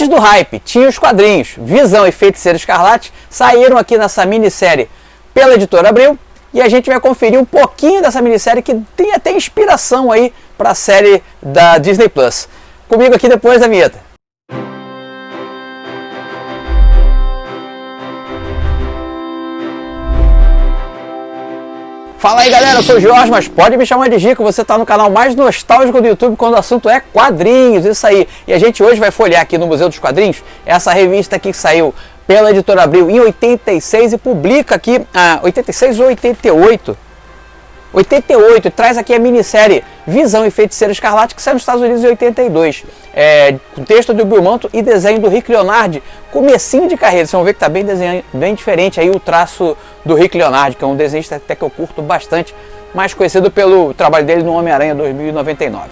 Antes do hype, tinha os quadrinhos. Visão e Feiticeiro Escarlate saíram aqui nessa minissérie pela Editora Abril. E a gente vai conferir um pouquinho dessa minissérie que tem até inspiração aí para a série da Disney Plus. Comigo aqui depois da vinheta. Fala aí galera, eu sou o Jorge, mas pode me chamar de Gico, você está no canal mais nostálgico do YouTube quando o assunto é quadrinhos, isso aí. E a gente hoje vai folhear aqui no Museu dos Quadrinhos essa revista aqui que saiu pela Editora Abril em 86 e publica aqui, 86 ou 88? 88, e traz aqui a minissérie Visão e Feiticeiro Escarlate, que saiu nos Estados Unidos em 82. Com texto do Bill Mantlo e desenho do Rick Leonardi, comecinho de carreira. Vocês vão ver que está bem diferente aí o traço do Rick Leonardi, que é um desenhista até que eu curto bastante, mais conhecido pelo trabalho dele no Homem-Aranha 2099.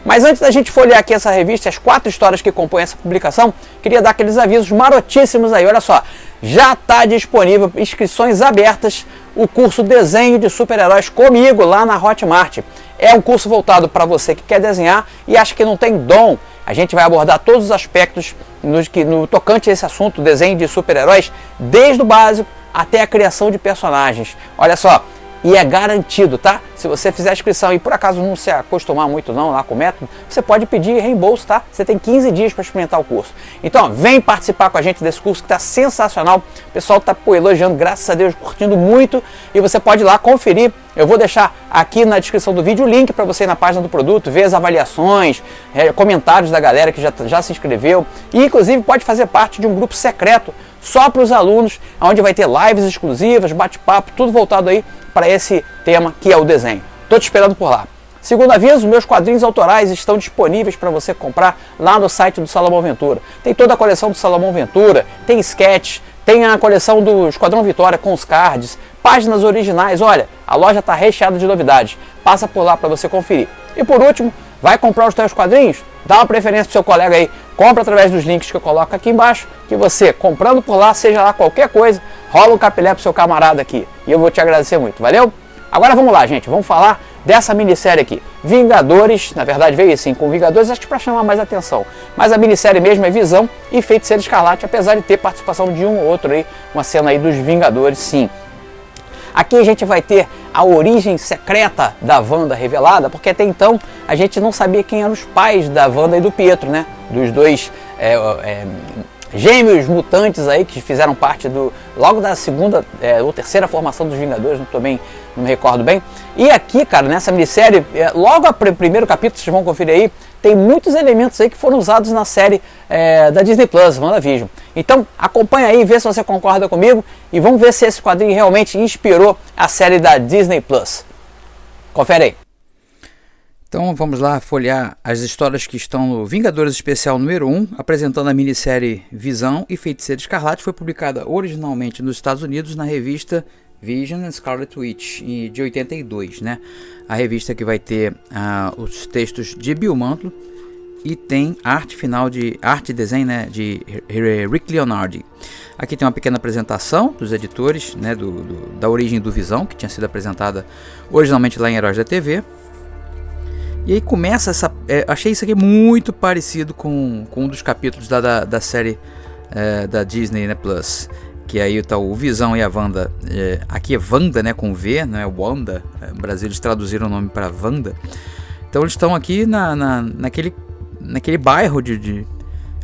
Mas antes da gente folhear aqui essa revista, as 4 histórias que compõem essa publicação, queria dar aqueles avisos marotíssimos aí. Olha só, já está disponível, inscrições abertas, o curso Desenho de Super-Heróis comigo lá na Hotmart. É um curso voltado para você que quer desenhar e acha que não tem dom. A gente vai abordar todos os aspectos no tocante a esse assunto, desenho de super-heróis, desde o básico até a criação de personagens. Olha só, e é garantido, tá? Se você fizer a inscrição e por acaso não se acostumar muito não lá com o método, você pode pedir reembolso, tá? Você tem 15 dias para experimentar o curso. Então, vem participar com a gente desse curso que está sensacional. O pessoal está elogiando, graças a Deus, curtindo muito. E você pode ir lá conferir. Eu vou deixar aqui na descrição do vídeo o link para você ir na página do produto, ver as avaliações, comentários da galera que já se inscreveu. E, inclusive, pode fazer parte de um grupo secreto só para os alunos, onde vai ter lives exclusivas, bate-papo, tudo voltado aí para esse tema que é o desenho. Estou te esperando por lá. Segundo aviso, meus quadrinhos autorais estão disponíveis para você comprar lá no site do Salomão Ventura. Tem toda a coleção do Salomão Ventura, tem sketch, tem a coleção do Esquadrão Vitória com os cards, páginas originais. Olha, a loja está recheada de novidades. Passa por lá para você conferir. E por último, vai comprar os teus quadrinhos? Dá uma preferência para o seu colega aí. Compra através dos links que eu coloco aqui embaixo, que você, comprando por lá, seja lá qualquer coisa, rola um capilé pro seu camarada aqui. E eu vou te agradecer muito, valeu? Agora vamos lá, gente, vamos falar dessa minissérie aqui. Vingadores, na verdade veio assim com Vingadores, acho que para chamar mais atenção. Mas a minissérie mesmo é Visão e Feiticeiro Escarlate, apesar de ter participação de um ou outro aí, uma cena aí dos Vingadores, sim. Aqui a gente vai ter a origem secreta da Wanda revelada, porque até então a gente não sabia quem eram os pais da Wanda e do Pietro, né? Dos dois gêmeos mutantes aí que fizeram parte logo da segunda ou terceira formação dos Vingadores, não me recordo bem. E aqui, cara, nessa minissérie, logo o primeiro capítulo, vocês vão conferir aí, tem muitos elementos aí que foram usados na série da Disney Plus, WandaVision. Então acompanha aí, vê se você concorda comigo e vamos ver se esse quadrinho realmente inspirou a série da Disney Plus. Confere aí. Então vamos lá folhear as histórias que estão no Vingadores Especial número 1, apresentando a minissérie Visão e Feiticeiro Escarlate. Foi publicada originalmente nos Estados Unidos na revista Vision and Scarlet Witch, de 82, né? A revista que vai ter os textos de Bill Mantlo e tem arte e desenho, né, de Rick Leonardi. Aqui tem uma pequena apresentação dos editores, né, da origem do Visão, que tinha sido apresentada originalmente lá em Heróis da TV. E aí começa achei isso aqui muito parecido com um dos capítulos da série da Disney, né, Plus. Que aí tá o Visão e a Wanda. Aqui é Wanda, né, com V, não é Wanda. No Brasil eles traduziram o nome para Wanda. Então eles estão aqui naquele bairro de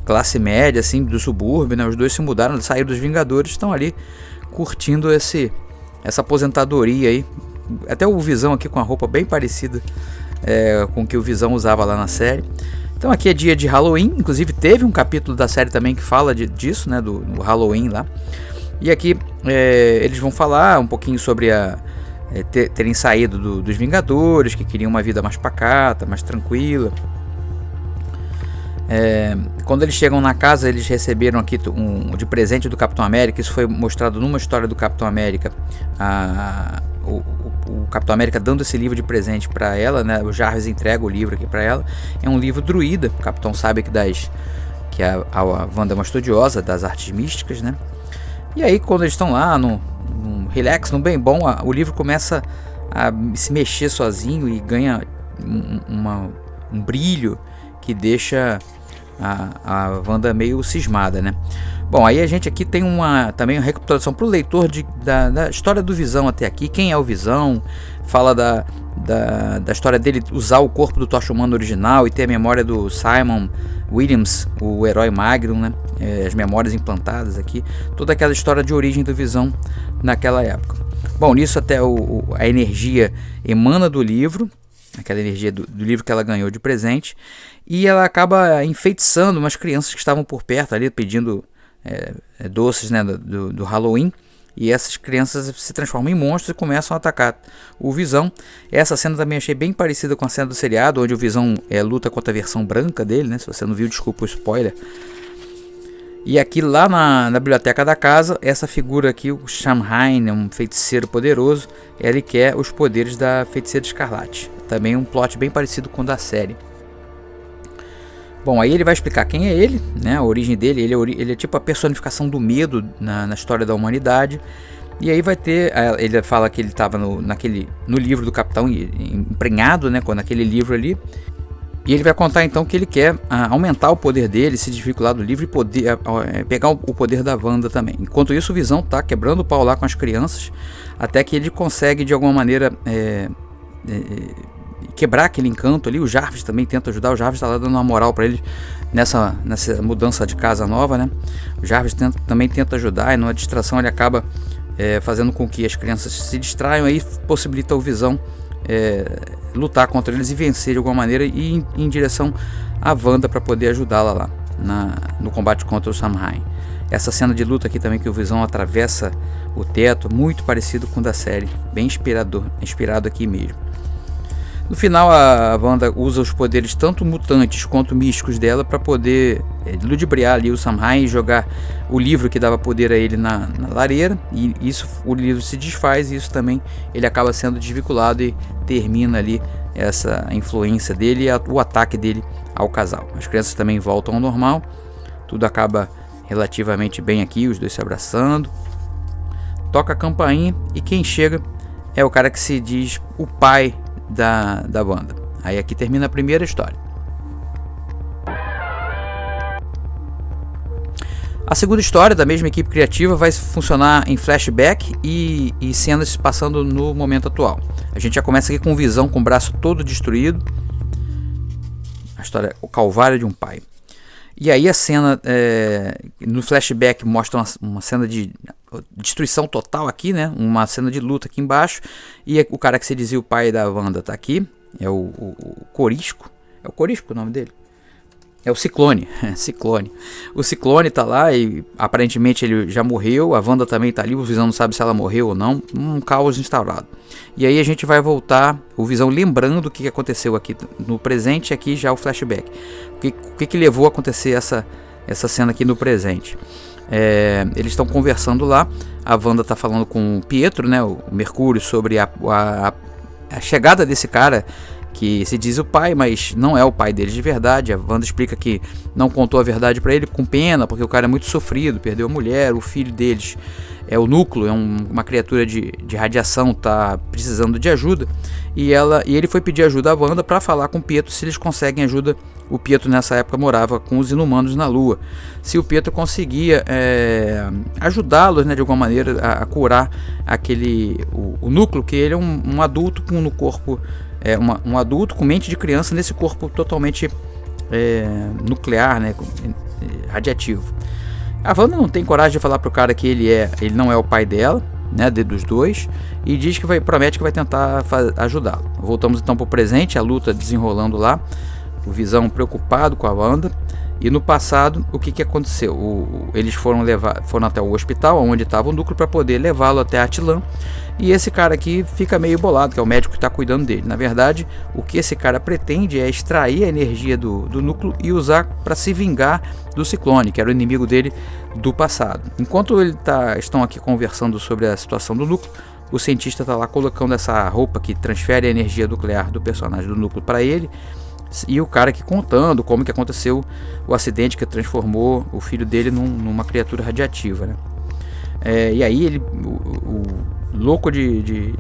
classe média, assim, do subúrbio, né? Os dois se mudaram, saíram dos Vingadores, estão ali curtindo essa aposentadoria aí. Até o Visão aqui com a roupa bem parecida com o que o Visão usava lá na série. Então aqui é dia de Halloween, inclusive teve um capítulo da série também que fala disso, né, do Halloween lá. E aqui eles vão falar um pouquinho sobre terem saído dos Vingadores, que queriam uma vida mais pacata, mais tranquila. Quando eles chegam na casa, eles receberam aqui de presente do Capitão América. Isso foi mostrado numa história do Capitão América, o Capitão América dando esse livro de presente para ela, né? O Jarvis entrega o livro aqui para ela. É um livro druida. O Capitão sabe que a Wanda é uma estudiosa das artes místicas, né? E aí quando eles estão lá num relax, num bem bom, o livro começa a se mexer sozinho e ganha um brilho que deixa a Wanda meio cismada, né? Bom, aí a gente aqui tem também uma recapitulação para o leitor da história do Visão até aqui. Quem é o Visão? Fala da história dele usar o corpo do Tocha Humana original e ter a memória do Simon Williams, o herói Magnum, né? As memórias implantadas aqui. Toda aquela história de origem do Visão naquela época. Bom, nisso até a energia emana do livro, aquela energia do livro que ela ganhou de presente, e ela acaba enfeitiçando umas crianças que estavam por perto ali pedindo doces, né, do Halloween, e essas crianças se transformam em monstros e começam a atacar o Visão. Essa cena também achei bem parecida com a cena do seriado, onde o Visão luta contra a versão branca dele, né? Se você não viu, desculpa o spoiler. E aqui lá na biblioteca da casa, essa figura aqui, o Samhain, um feiticeiro poderoso, ele quer os poderes da Feiticeira Escarlate. Também um plot bem parecido com o da série. Bom, aí ele vai explicar quem é ele, né, a origem dele. Ele é tipo a personificação do medo na história da humanidade. E aí vai ter, ele fala que ele estava no livro do Capitão, emprenhado, né, naquele livro ali. E ele vai contar então que ele quer aumentar o poder dele, se desvincular do livro e pegar o poder da Wanda também. Enquanto isso, o Visão tá quebrando o pau lá com as crianças, até que ele consegue de alguma maneira quebrar aquele encanto ali. O Jarvis também tenta ajudar. O Jarvis está lá dando uma moral para ele nessa mudança de casa nova, né? O Jarvis também tenta ajudar, e numa distração ele acaba fazendo com que as crianças se distraiam, aí possibilita o Visão lutar contra eles e vencer de alguma maneira, e ir em direção à Wanda para poder ajudá-la lá no combate contra o Samhain. Essa cena de luta aqui também, que o Visão atravessa o teto, muito parecido com o da série, bem inspirado aqui mesmo. No final, a Wanda usa os poderes tanto mutantes quanto místicos dela para poder ludibriar ali o Samhain e jogar o livro que dava poder a ele na lareira. E o livro se desfaz, e isso também ele acaba sendo desvinculado, e termina ali essa influência dele e o ataque dele ao casal. As crianças também voltam ao normal, tudo acaba relativamente bem aqui, os dois se abraçando. Toca a campainha e quem chega é o cara que se diz o pai da Wanda. Aí aqui termina a primeira história. A segunda história, da mesma equipe criativa, vai funcionar em flashback e cenas passando no momento atual. A gente já começa aqui com o Visão com o braço todo destruído. A história, o calvário de um pai. E aí a cena no flashback mostra uma cena de destruição total aqui, né? Uma cena de luta aqui embaixo. E o cara que se dizia o pai da Wanda tá aqui. É o Corisco. É o Corisco o nome dele? É o Ciclone. Ciclone. O Ciclone tá lá e aparentemente ele já morreu. A Wanda também tá ali. O Visão não sabe se ela morreu ou não. Um caos instaurado. E aí a gente vai voltar, o Visão lembrando o que aconteceu aqui no presente, aqui já o flashback. O que levou a acontecer essa cena aqui no presente? Eles estão conversando lá. A Wanda tá falando com o Pietro, né, o Mercúrio, sobre a chegada desse cara que se diz o pai, mas não é o pai deles de verdade. A Wanda explica que não contou a verdade para ele com pena, porque o cara é muito sofrido, perdeu a mulher, o filho deles o núcleo, uma criatura de radiação, tá precisando de ajuda, e ele foi pedir ajuda à Wanda para falar com o Pietro se eles conseguem ajuda. O Pietro nessa época morava com os inumanos na Lua, se o Pietro conseguia ajudá-los, né, de alguma maneira a curar o núcleo, que ele é um adulto no corpo, um adulto com mente de criança nesse corpo totalmente nuclear, né, radiativo. A Wanda não tem coragem de falar pro cara que ele não é o pai dela, né, dos dois, e diz que promete que vai tentar ajudá-lo. Voltamos então pro presente, a luta desenrolando lá, o Visão preocupado com a Wanda. E no passado, o que aconteceu? Eles foram até o hospital onde estava o núcleo para poder levá-lo até Attilan. E esse cara aqui fica meio bolado, que é o médico que está cuidando dele. Na verdade, o que esse cara pretende é extrair a energia do núcleo e usar para se vingar do Ciclone, que era o inimigo dele do passado. Enquanto estão aqui conversando sobre a situação do núcleo, o cientista está lá colocando essa roupa que transfere a energia nuclear do personagem do núcleo para ele. E o cara aqui contando como que aconteceu o acidente que transformou o filho dele numa criatura radiativa, né? E aí louco de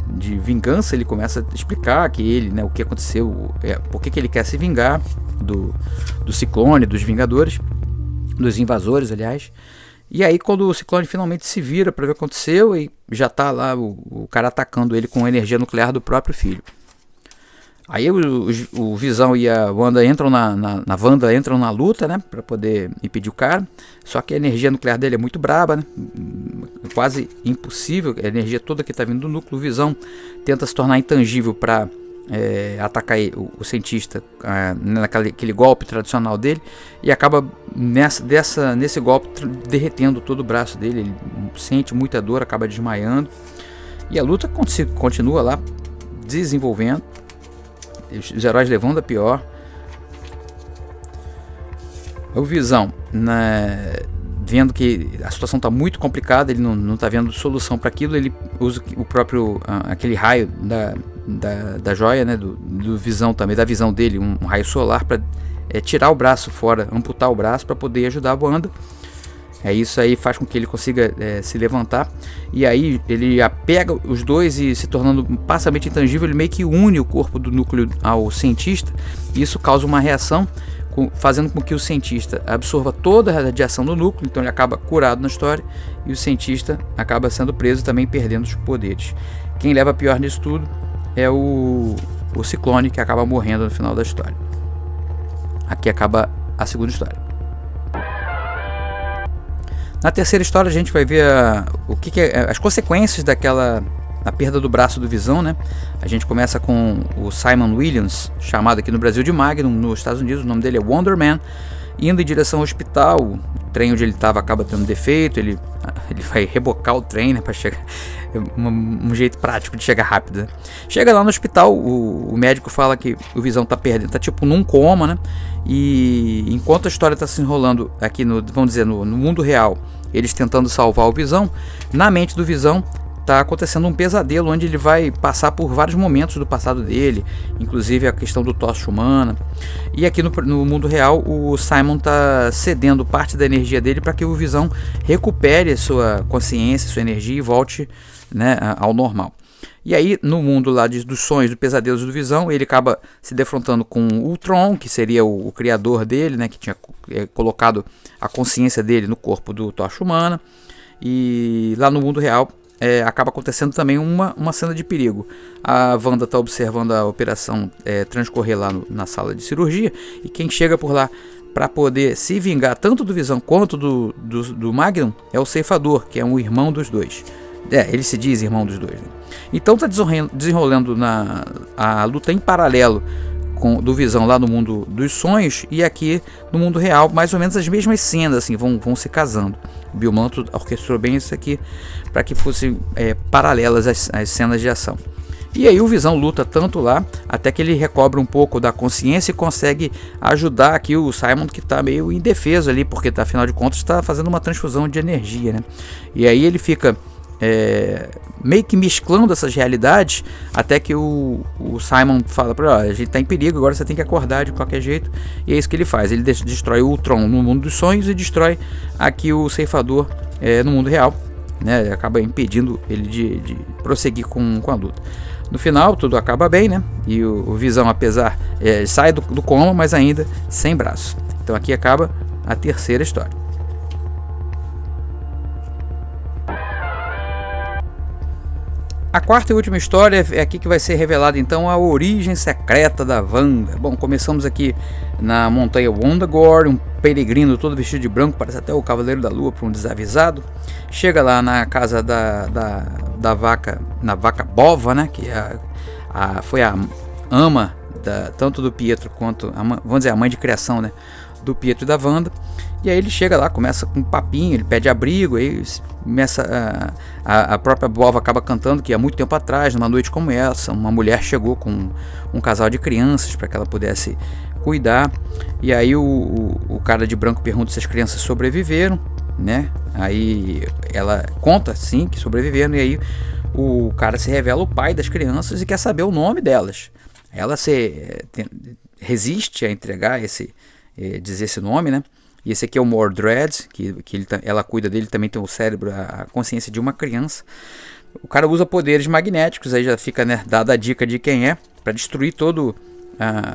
vingança, ele começa a explicar que ele, né, o que aconteceu, por que ele quer se vingar do Ciclone, dos Vingadores, dos invasores, aliás. E aí quando o Ciclone finalmente se vira para ver o que aconteceu, e já tá lá o cara atacando ele com energia nuclear do próprio filho. Aí o Visão e a Wanda entram entram na luta, né, para poder impedir o cara. Só que a energia nuclear dele é muito braba, né, quase impossível. A energia toda que está vindo do núcleo. O Visão tenta se tornar intangível para atacar o cientista naquele golpe tradicional dele, e acaba nesse golpe derretendo todo o braço dele. Ele sente muita dor, acaba desmaiando, e a luta continua lá desenvolvendo, os heróis levando a pior. O Visão, vendo que a situação está muito complicada, ele não está vendo solução para aquilo, ele usa o próprio aquele raio da joia, né, do Visão também, da visão dele, um raio solar para tirar o braço fora, amputar o braço para poder ajudar a Wanda. Isso aí faz com que ele consiga se levantar, e aí ele apega os dois, e se tornando parcialmente intangível, ele meio que une o corpo do núcleo ao cientista, e isso causa uma reação, fazendo com que o cientista absorva toda a radiação do núcleo. Então ele acaba curado na história, e o cientista acaba sendo preso, também perdendo os poderes. Quem leva pior nisso tudo é o Ciclone, que acaba morrendo no final da história. Aqui acaba a segunda história. Na terceira história a gente vai ver as consequências a perda do braço do Visão, né? A gente começa com o Simon Williams, chamado aqui no Brasil de Magnum, nos Estados Unidos o nome dele é Wonder Man, indo em direção ao hospital. O trem onde ele estava acaba tendo defeito, ele vai rebocar o trem, né, para chegar, um jeito prático de chegar rápido, né? Chega lá no hospital, o médico fala que o Visão está perdendo, está tipo num coma, né? E enquanto a história está se enrolando aqui vamos dizer, no mundo real, eles tentando salvar o Visão, na mente do Visão está acontecendo um pesadelo, onde ele vai passar por vários momentos do passado dele, inclusive a questão do tocha humana. E aqui no mundo real, o Simon está cedendo parte da energia dele para que o Visão recupere sua consciência, sua energia, e volte, né, ao normal. E aí, no mundo lá dos sonhos, dos pesadelos do Visão, ele acaba se defrontando com o Ultron, que seria o criador dele, né, que tinha colocado a consciência dele no corpo do tocha humana. E lá no mundo real acaba acontecendo também uma cena de perigo. A Wanda está observando a operação transcorrer lá na sala de cirurgia, e quem chega por lá para poder se vingar tanto do Visão quanto do Magnum é o Ceifador, que é um irmão dos dois. Ele se diz irmão dos dois, né? Então está desenrolando a luta em paralelo do Visão lá no mundo dos sonhos, e aqui no mundo real mais ou menos as mesmas cenas assim, vão se casando. O Bill Mantlo orquestrou bem isso aqui para que fossem paralelas as cenas de ação. E aí o Visão luta tanto lá, até que ele recobra um pouco da consciência e consegue ajudar aqui o Simon, que está meio indefeso ali, porque afinal de contas está fazendo uma transfusão de energia, né? E aí ele fica meio que mesclando essas realidades, até que o Simon fala para ele: a gente está em perigo, agora você tem que acordar de qualquer jeito. E é isso que ele faz. Ele destrói o Ultron no mundo dos sonhos e destrói aqui o Ceifador no mundo real, né? Acaba impedindo ele de prosseguir com a luta. No final tudo acaba bem, né? E o Visão, apesar sai do coma, mas ainda sem braço. Então aqui acaba a terceira história. A quarta e última história é aqui que vai ser revelada então a origem secreta da Wanda. Bom, começamos aqui na montanha Wundagore, um peregrino todo vestido de branco, parece até o Cavaleiro da Lua para um desavisado. Chega lá na casa da vaca, na vaca Bova, né, que foi a ama tanto do Pietro quanto, vamos dizer, a mãe de criação, né, do Pietro e da Wanda. E aí ele chega lá, começa com um papinho, ele pede abrigo, aí começa a própria Bova acaba cantando que há muito tempo atrás, numa noite como essa, uma mulher chegou com um casal de crianças para que ela pudesse cuidar. E aí o cara de branco pergunta se as crianças sobreviveram, né? Aí ela conta sim que sobreviveram, e aí o cara se revela o pai das crianças e quer saber o nome delas. Ela resiste a entregar dizer esse nome, né? E esse aqui é o Mordred, que ela cuida dele, também tem o cérebro, a consciência de uma criança. O cara usa poderes magnéticos, aí já fica, né, dada a dica de quem é, para destruir todo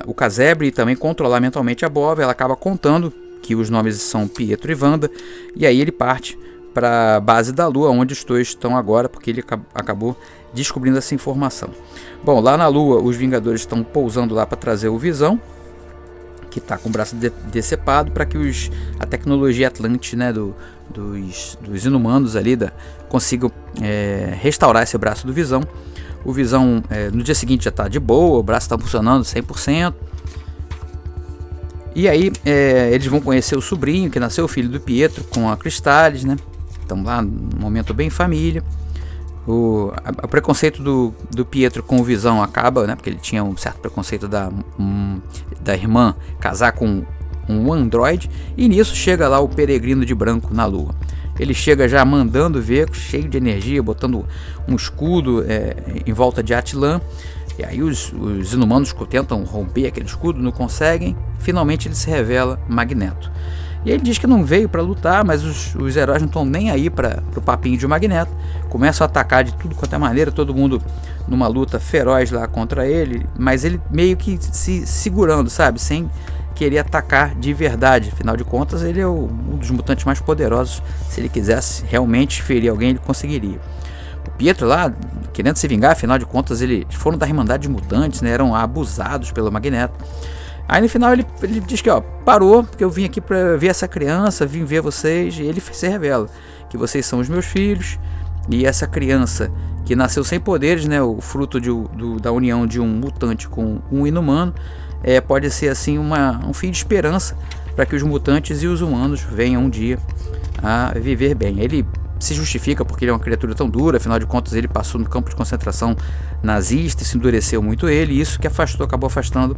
o casebre e também controlar mentalmente a Bova. Ela acaba contando que os nomes são Pietro e Wanda, e aí ele parte para a base da Lua, onde os dois estão agora, porque ele acabou descobrindo essa informação. Bom, lá na Lua, os Vingadores estão pousando lá para trazer o Visão, que está com o braço decepado, para que a tecnologia Atlante, né, dos inumanos ali consigam restaurar esse braço do Visão. O Visão no dia seguinte já está de boa, o braço está funcionando 100%. E aí eles vão conhecer o sobrinho, que nasceu, o filho do Pietro, com a Cristales, né? Estão lá num momento bem família. O preconceito do Pietro com o Visão acaba, né? Porque ele tinha um certo preconceito da irmã casar com um androide. E nisso chega lá o peregrino de branco na Lua. Ele chega já mandando ver, cheio de energia, botando um escudo em volta de Attilan. E aí os inumanos tentam romper aquele escudo, não conseguem. Finalmente ele se revela Magneto. E ele diz que não veio para lutar, mas os heróis não estão nem aí para o papinho de Magneto. Começam a atacar de tudo quanto é maneira, todo mundo numa luta feroz lá contra ele, mas ele meio que se segurando, sabe? Sem querer atacar de verdade. Afinal de contas, ele é um dos mutantes mais poderosos. Se ele quisesse realmente ferir alguém, ele conseguiria. O Pietro lá, querendo se vingar, afinal de contas, eles foram da Irmandade de Mutantes, né? Eram abusados pelo Magneto. Aí no final ele diz que parou, porque eu vim aqui para ver essa criança, vim ver vocês, e ele se revela que vocês são os meus filhos, e essa criança que nasceu sem poderes, né, o fruto da união de um mutante com um inumano, pode ser assim um fio de esperança para que os mutantes e os humanos venham um dia a viver bem. Ele se justifica porque ele é uma criatura tão dura, afinal de contas ele passou no campo de concentração nazista e se endureceu muito ele, e isso que acabou afastando.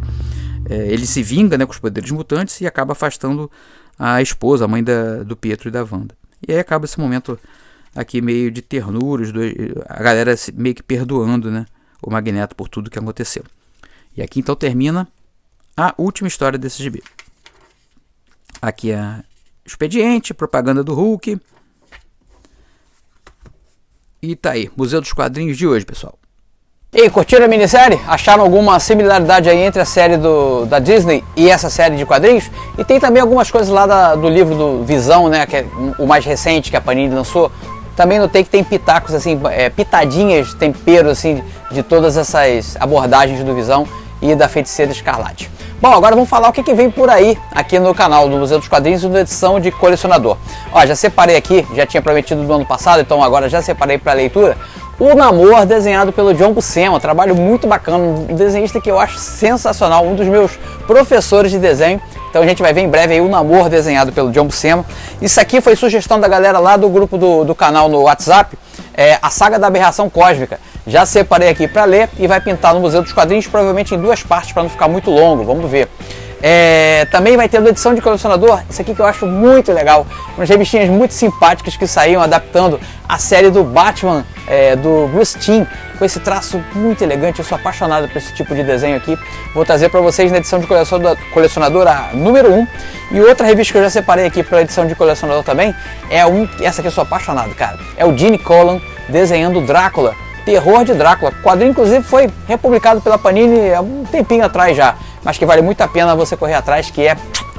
Ele se vinga, né, com os poderes mutantes e acaba afastando a esposa, a mãe do Pietro e da Wanda. E aí acaba esse momento aqui meio de ternura, a galera meio que perdoando, né, o Magneto por tudo que aconteceu. E aqui então termina a última história desse gibi. Aqui é expediente, propaganda do Hulk. E tá aí, Museu dos Quadrinhos de hoje, pessoal. E aí, curtiram a minissérie? Acharam alguma similaridade aí entre a série da Disney e essa série de quadrinhos? E tem também algumas coisas lá do livro do Visão, né, que é o mais recente que a Panini lançou. Também notei que tem pitacos, assim, pitadinhas, temperos, assim, de todas essas abordagens do Visão e da Feiticeira Escarlate. Bom, agora vamos falar o que vem por aí aqui no canal do Museu dos Quadrinhos, na edição de colecionador. Ó, já separei aqui, já tinha prometido do ano passado, então agora já separei para leitura. O Namor, desenhado pelo John Buscema, um trabalho muito bacana, um desenhista que eu acho sensacional, um dos meus professores de desenho. Então a gente vai ver em breve aí o Namor desenhado pelo John Buscema. Isso aqui foi sugestão da galera lá do grupo do canal no WhatsApp, a Saga da Aberração Cósmica. Já separei aqui para ler e vai pintar no Museu dos Quadrinhos, provavelmente em 2 partes para não ficar muito longo, vamos ver. Também vai ter uma edição de colecionador, isso aqui que eu acho muito legal, umas revistinhas muito simpáticas que saíam adaptando a série do Batman do Bruce Timm, com esse traço muito elegante. Eu sou apaixonado por esse tipo de desenho aqui. Vou trazer para vocês na edição de colecionador a número 1. E outra revista que eu já separei aqui para a edição de colecionador também, essa aqui eu sou apaixonado, cara, é o Gene Colan desenhando Drácula, Terror de Drácula. O quadrinho inclusive foi republicado pela Panini há um tempinho atrás já, mas que vale muito a pena você correr atrás, que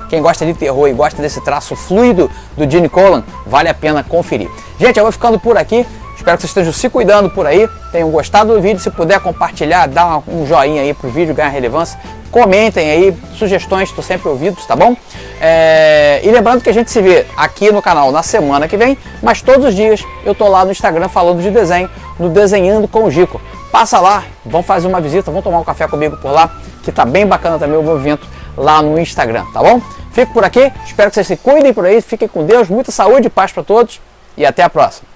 quem gosta de terror e gosta desse traço fluido do Gene Colan, vale a pena conferir. Gente, eu vou ficando por aqui, espero que vocês estejam se cuidando por aí, tenham gostado do vídeo. Se puder compartilhar, dá um joinha aí pro vídeo ganhar relevância, comentem aí, sugestões, estou sempre ouvidos, tá bom? E lembrando que a gente se vê aqui no canal na semana que vem, mas todos os dias eu tô lá no Instagram falando de desenho, no Desenhando com o Gico. Passa lá, vão fazer uma visita, vão tomar um café comigo por lá, que tá bem bacana também o movimento lá no Instagram, tá bom? Fico por aqui, espero que vocês se cuidem por aí, fiquem com Deus, muita saúde e paz para todos e até a próxima.